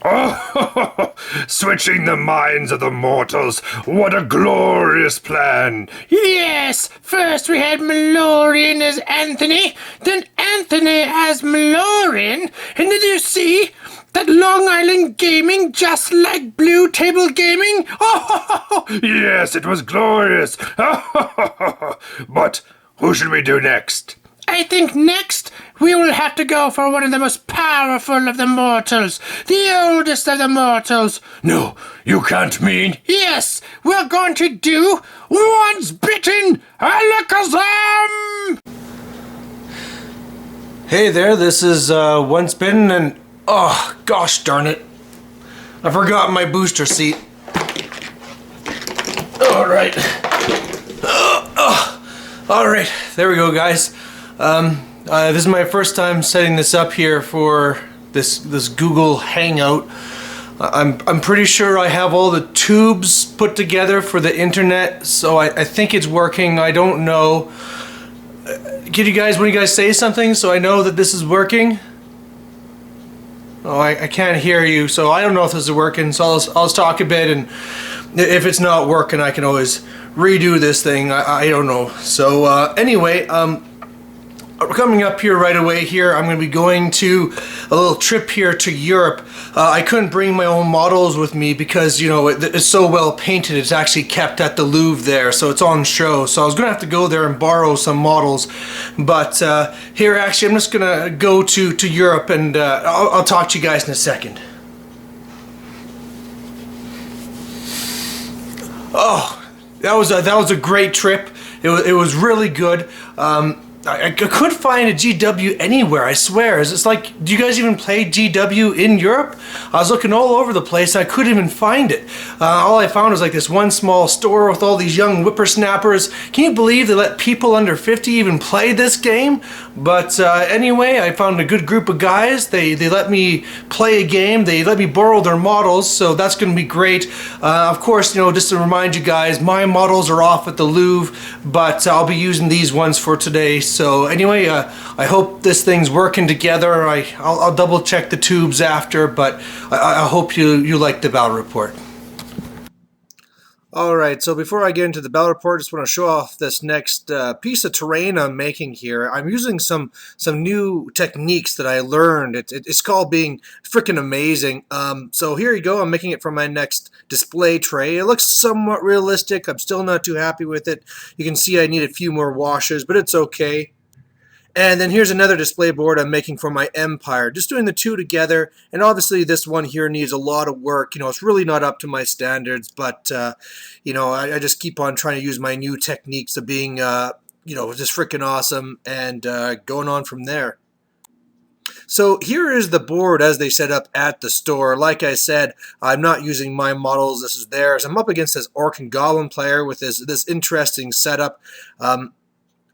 Oh, switching the minds of the mortals. What a glorious plan. Yes, first we had Malorian as Anthony, then Anthony as Malorian, and did you see that Long Island gaming just like Blue Table Gaming? Oh, Yes, it was glorious. But who should we do next? I think next we will have to go for one of the most powerful of the mortals, the oldest of the mortals. No, you can't mean. Yes, we're going to do OnceBitten Alakazam! Hey there, this is OnceBitten, and oh gosh darn it, I forgot my booster seat. All right, all right, there we go, guys. This is my first time setting this up here for this Google Hangout. I'm pretty sure I have all the tubes put together for the internet, so I think it's working. I don't know. Can you guys, when you guys say something, so I know that this is working? Oh, I can't hear you, so I don't know if this is working. So I'll talk a bit, and if it's not working, I can always redo this thing. I don't know. So anyway, coming up here right away here, I'm going to be going to a little trip here to Europe. I couldn't bring my own models with me because, you know, it's so well painted. It's actually kept at the Louvre there, so it's on show. So I was going to have to go there and borrow some models. But here, actually, I'm just going to go to Europe, and I'll talk to you guys in a second. Oh, that was a great trip. It was really good. I couldn't find a GW anywhere, I swear. It's like, do you guys even play GW in Europe? I was looking all over the place, I couldn't even find it. All I found was like this one small store with all these young whippersnappers. Can you believe they let people under 50 even play this game? But anyway, I found a good group of guys. They let me play a game. They let me borrow their models, so that's going to be great. Of course, you know, just to remind you guys, my models are off at the Louvre, but I'll be using these ones for today. So anyway, I hope this thing's working together. I'll double check the tubes after, but I hope you like the battle report. Alright, so before I get into the battle report, I just want to show off this next piece of terrain I'm making here. I'm using some new techniques that I learned. It's called being freaking amazing. So here you go, I'm making it for my next display tray. It looks somewhat realistic. I'm still not too happy with it. You can see I need a few more washes, but it's okay. And then here's another display board I'm making for my Empire. Just doing the two together, and obviously this one here needs a lot of work. You know, it's really not up to my standards, but, you know, I just keep on trying to use my new techniques of being, you know, just freaking awesome, and going on from there. So here is the board as they set up at the store. Like I said, I'm not using my models. This is theirs. I'm up against this Orc and Goblin player with this interesting setup.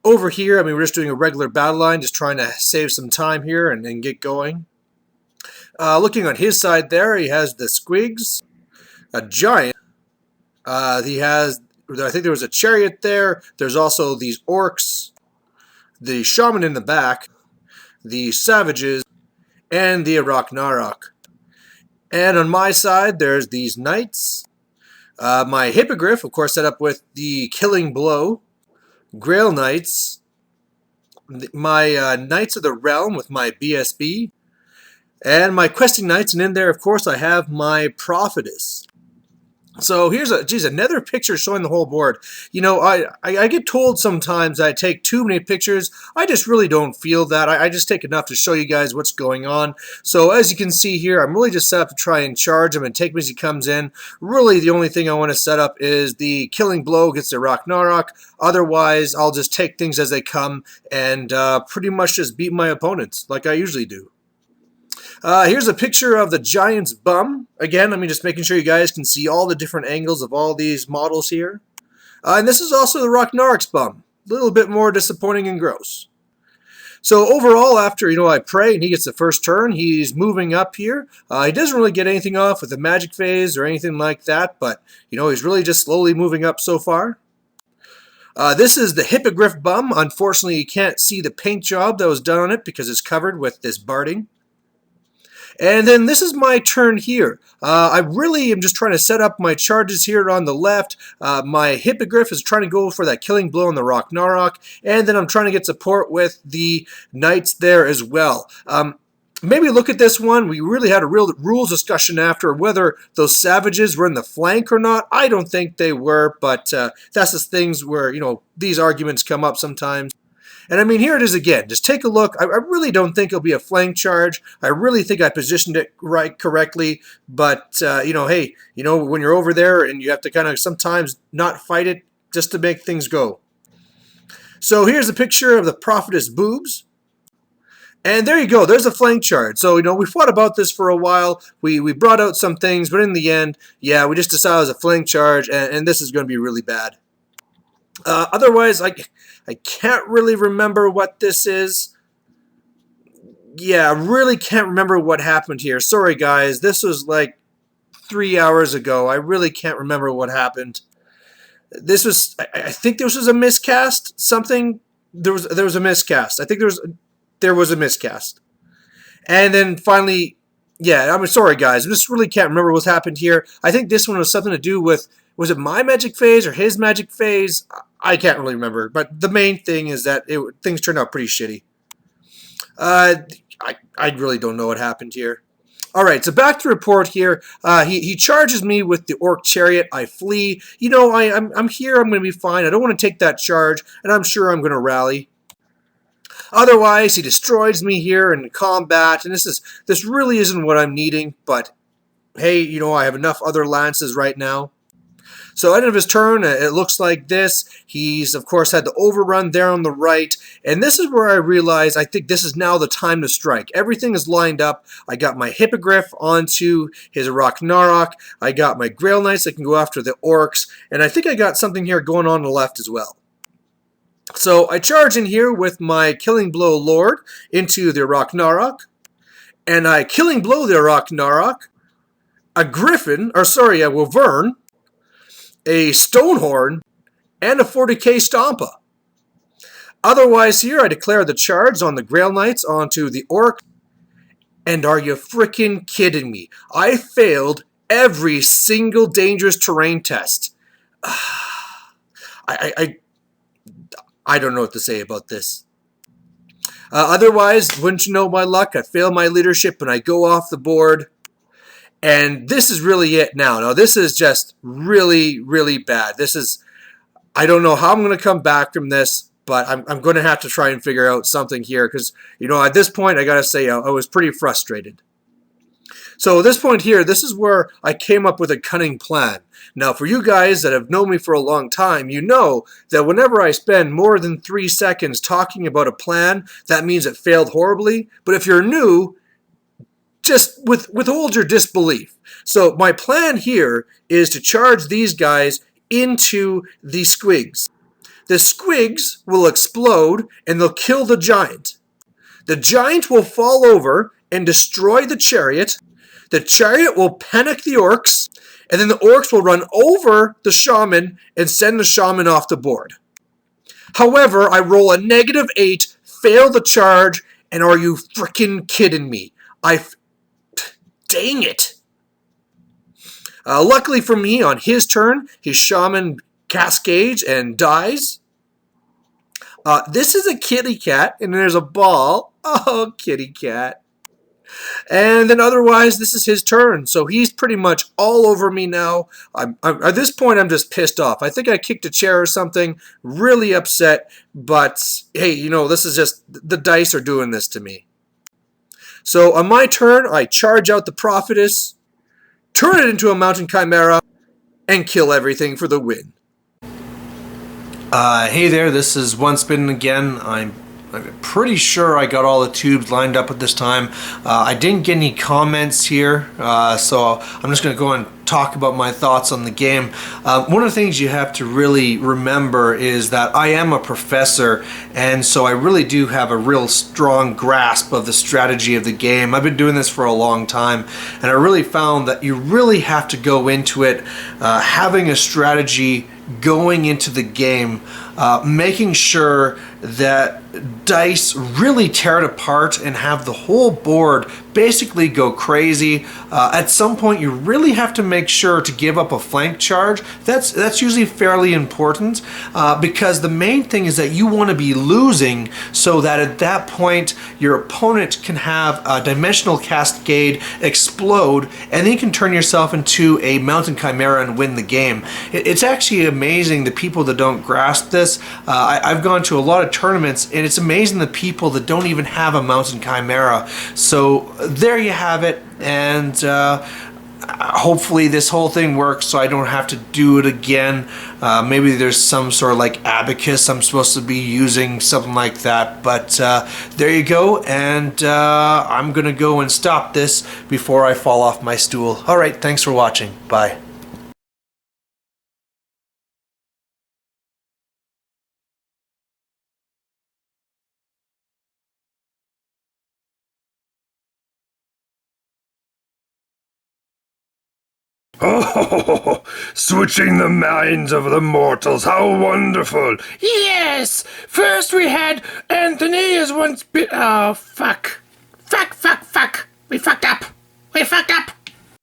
Over here, I mean, we're just doing a regular battle line, just trying to save some time here and get going. Looking on his side there, he has the Squigs, a Giant. He has, I think there was a Chariot there. There's also these Orcs, the Shaman in the back, the Savages, and the Arachnarok. And on my side, there's these Knights. My Hippogriff, of course, set up with the Killing Blow. Grail Knights, my Knights of the Realm with my BSB, and my Questing Knights, and in there, of course, I have my Prophetess. So here's another picture showing the whole board. You know, I get told sometimes I take too many pictures. I just really don't feel that. I just take enough to show you guys what's going on. So as you can see here, I'm really just set up to try and charge him and take him as he comes in. Really, the only thing I want to set up is the Killing Blow against the Ragnarok. Otherwise, I'll just take things as they come and pretty much just beat my opponents like I usually do. Here's a picture of the Giant's bum. Again, I'm just making sure you guys can see all the different angles of all these models here. And this is also the Ragnarok's bum. A little bit more disappointing and gross. So overall, after, you know, I pray and he gets the first turn, he's moving up here. He doesn't really get anything off with the magic phase or anything like that, but, you know, he's really just slowly moving up so far. This is the Hippogriff bum. Unfortunately, you can't see the paint job that was done on it because it's covered with this barding. And then this is my turn here. I really am just trying to set up my charges here on the left. My Hippogriff is trying to go for that killing blow on the Rock Narok. And then I'm trying to get support with the Knights there as well. Maybe look at this one. We really had a real rules discussion after whether those savages were in the flank or not. I don't think they were, but that's just things where, you know, these arguments come up sometimes. And I mean, here it is again. Just take a look. I really don't think it'll be a flank charge. I really think I positioned it correctly. But, you know, hey, you know, when you're over there and you have to kind of sometimes not fight it just to make things go. So here's a picture of the prophetess boobs. And there you go. There's a flank charge. So, you know, we fought about this for a while. We brought out some things, but in the end, yeah, we just decided it was a flank charge, and this is going to be really bad. Otherwise, I can't really remember what this is. Yeah, I really can't remember what happened here. Sorry, guys. This was like 3 hours ago. I really can't remember what happened. This was, I think this was a miscast. Something, there was a miscast. I think there was a miscast. And then finally, yeah, I'm sorry, guys. I just really can't remember what's happened here. I think this one was something to do with, was it my magic phase or his magic phase? I can't really remember. But the main thing is that things turned out pretty shitty. I really don't know what happened here. All right, so back to report here. He charges me with the Orc Chariot. I flee. You know, I'm here. I'm going to be fine. I don't want to take that charge, and I'm sure I'm going to rally. Otherwise, he destroys me here in combat, and this really isn't what I'm needing, but hey, you know, I have enough other lances right now. So end of his turn, it looks like this. He's, of course, had the overrun there on the right, and this is where I realize I think this is now the time to strike. Everything is lined up. I got my Hippogriff onto his Rock Narok. I got my Grail Knights that can go after the Orcs, and I think I got something here going on the left as well. So I charge in here with my Killing Blow Lord into the Rock Narok, and I Killing Blow the Rock Narok, a Griffin, or sorry, a Wyvern, a Stonehorn, and a 40k Stompa. Otherwise here I declare the charge on the Grail Knights onto the Orc, and are you freaking kidding me? I failed every single dangerous terrain test. I don't know what to say about this. Otherwise, wouldn't you know my luck, I fail my leadership and I go off the board. And this is really it now. Now, this is just really, really bad. This is, I don't know how I'm going to come back from this, but I'm going to have to try and figure out something here because, you know, at this point, I got to say I was pretty frustrated. So at this point here, this is where I came up with a cunning plan. Now, for you guys that have known me for a long time, you know that whenever I spend more than 3 seconds talking about a plan, that means it failed horribly. But if you're new, just withhold your disbelief. So my plan here is to charge these guys into the squigs. The squigs will explode and they'll kill the giant. The giant will fall over and destroy the chariot. The chariot will panic the orcs, and then the orcs will run over the shaman and send the shaman off the board. However, I roll a -8, fail the charge, and are you freaking kidding me? Dang it. Luckily for me, on his turn, his shaman cascades and dies. This is a kitty cat, and there's a ball. Oh, kitty cat. And then otherwise, this is his turn. So he's pretty much all over me now. At this point, I'm just pissed off. I think I kicked a chair or something. Really upset. But, hey, you know, this is just, the dice are doing this to me. So on my turn, I charge out the prophetess, turn it into a mountain chimera, and kill everything for the win. Hey there, this is OnceBitten again. I'm pretty sure I got all the tubes lined up at this time. I didn't get any comments here, so I'm just going to go and talk about my thoughts on the game. One of the things you have to really remember is that I am a professor, and so I really do have a real strong grasp of the strategy of the game. I've been doing this for a long time, and I really found that you really have to go into it having a strategy going into the game making sure that dice really tear it apart and have the whole board basically go crazy. At some point, you really have to make sure to give up a flank charge. That's usually fairly important because the main thing is that you want to be losing so that at that point your opponent can have a dimensional cascade explode, and then you can turn yourself into a mountain chimera and win the game. It's actually amazing the people that don't grasp this. I've gone to a lot of tournaments, and it's amazing the people that don't even have a mountain chimera. So there you have it, and hopefully this whole thing works so I don't have to do it again. Maybe there's some sort of like abacus I'm supposed to be using, something like that. But there you go, and I'm gonna go and stop this before I fall off my stool. Alright, thanks for watching. Bye. Oh, switching the minds of the mortals, how wonderful! Yes! First we had Anthony as once bit. Oh, fuck.